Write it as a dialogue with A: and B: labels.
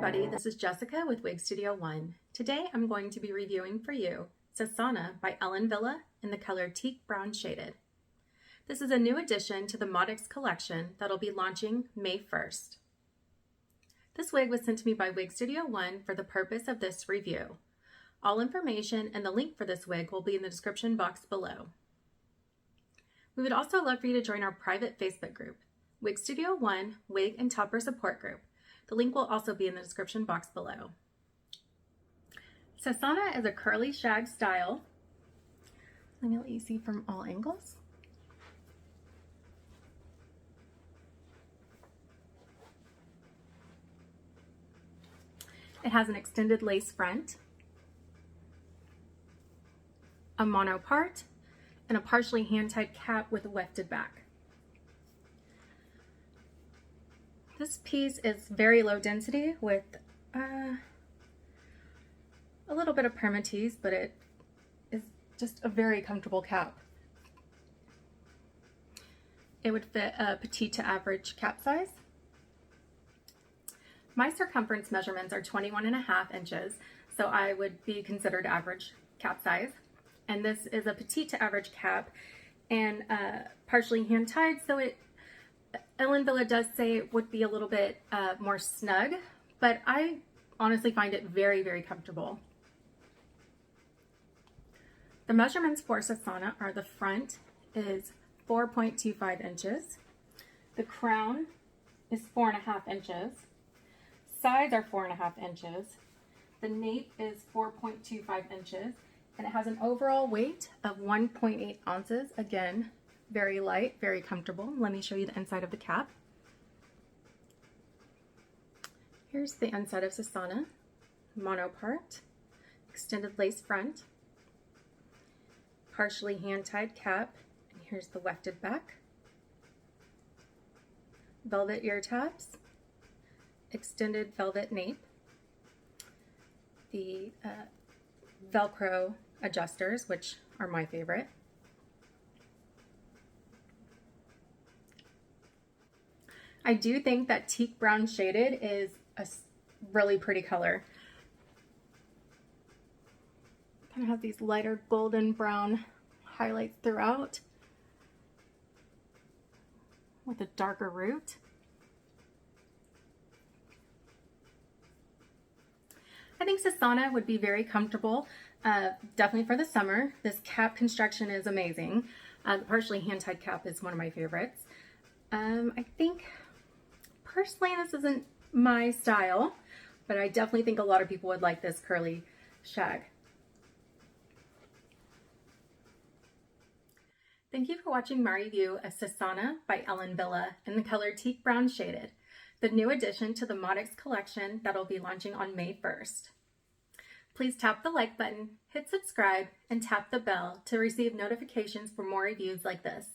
A: everybody, this is Jessica with Wig Studio One. Today I'm going to be reviewing for you CESANA by Wille in the color Teak Brown Shaded. This is a new addition to the Modixx collection that'll be launching May 1st. This wig was sent to me by Wig Studio One for the purpose of this review. All information and the link for this wig will be in the description box below. We would also love for you to join our private Facebook group, Wig Studio One Wig and Topper Support Group. The link will also be in the description box below. CESANA is a curly shag style. Let me let you see from all angles. It has an extended lace front, a mono part, and a partially hand-tied cap with a wefted back. This piece is very low density with a little bit of permatease, but it is just a very comfortable cap. It would fit a petite to average cap size. My circumference measurements are 21.5 inches, so I would be considered average cap size. And this is a petite to average cap and partially hand tied, so Wille does say it would be a little bit more snug, but I honestly find it very, very comfortable. The measurements for CESANA are: the front is 4.25 inches, the crown is 4.5 inches, sides are 4.5 inches, the nape is 4.25 inches, and it has an overall weight of 1.8 ounces. Again, very light, very comfortable. Let me show you the inside of the cap. Here's the inside of CESANA. Mono part, extended lace front, partially hand-tied cap, and here's the wefted back. Velvet ear tabs, extended velvet nape, the Velcro adjusters, which are my favorite. I do think that Teak Brown Shaded is a really pretty color. Kind of has these lighter golden brown highlights throughout with a darker root. I think CESANA would be very comfortable, definitely for the summer. This cap construction is amazing. The partially hand-tied cap is one of my favorites. I think personally this isn't my style, but I definitely think a lot of people would like this curly shag. Thank you for watching my review of CESANA by Wille in the color Teak Brown Shaded, the new addition to the Modixx collection that'll be launching on May 1st. Please tap the like button, hit subscribe, and tap the bell to receive notifications for more reviews like this.